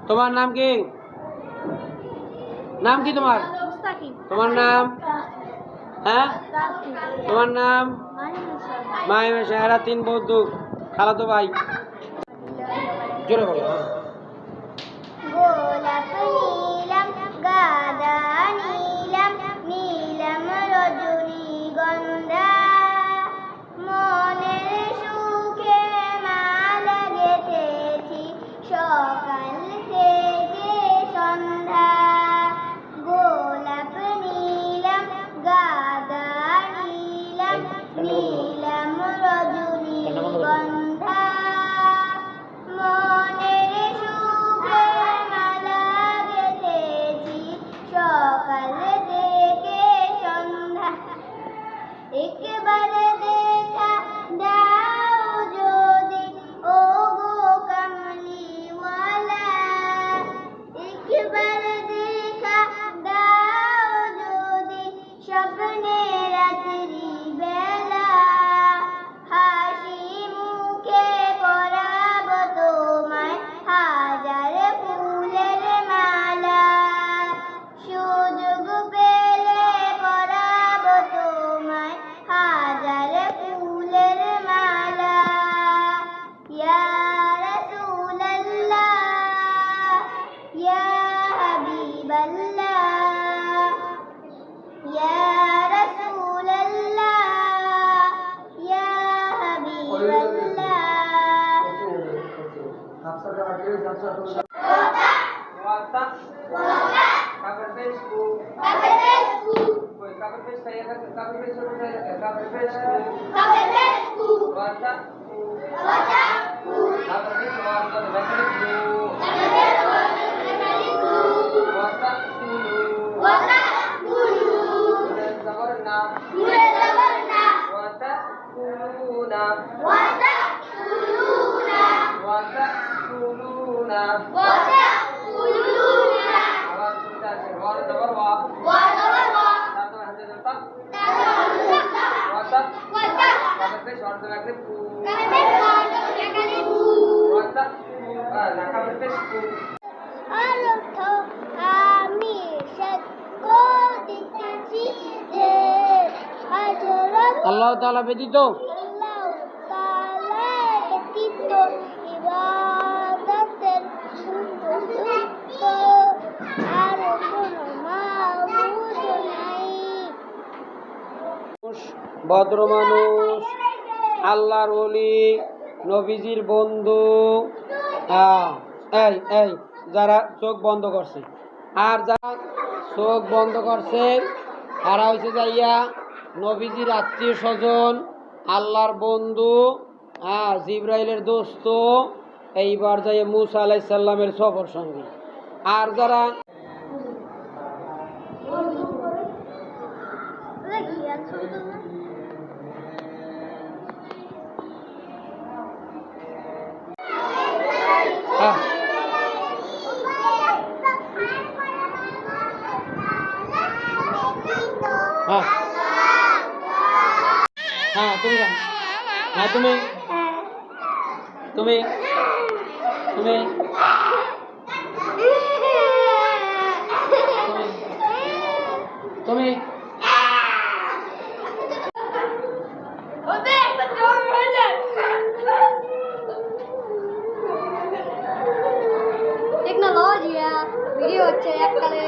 তোমার নাম কি? নাম কি তোমার? তোমার নাম? হ্যাঁ, তোমার নাম? মাহিমেশা। এরা 3 বন্ধু, খালাতো ভাই। জোরে বলো। গোলাপ নীলম গাদা নীলম নীলম রজনীগন্ধা মনের সুখে মালা গেঁথেছি সকাল থেকে সন্ধ্যা। গোলাপ নীলম গাদা নীলম নীলম রজনীগন্ধা সকাল থেকে সন্ধ্যা। একবারে দেখা দাও যদি ও গো কামলিওয়ালা, একবারে দেখা দাও যদি স্বপ্নে রাত্রি বেলা। হাসি মুখে পরাব তোমায় হাজার ফুলের মালা, সুযোগ পেলে পরাব তোমায় হাজার ফুলের মালা। ইয়া রাসূলাল্লাহ ইয়া হাবিবাল্লাহ ইয়া রাসূলাল্লাহ ইয়া হাবিবাল্লাহ। আল্লাহ তাআলা ব্যতীত ইবাদতের উপযুক্ত আর কোনো মাবুদ নাই। ভদ্র মানুষ, আল্লাহর ওলি, নবীজির বন্ধু। এই এই যারা চোখ বন্ধ করছে, আর যারা চোখ বন্ধ করছে তারা হয়েছে যাইয়া নবীজির আত্মীয় স্বজন, আল্লাহর বন্ধু, জিব্রাইলের দোস্ত, এইবার যাইয়া মুসা আলাইহিস সালামের সফর সঙ্গী। আর যারা তুমি তুমি তুমি তুমি তুমি টেকনোলজি ভিডিও হচ্ছে এককালে।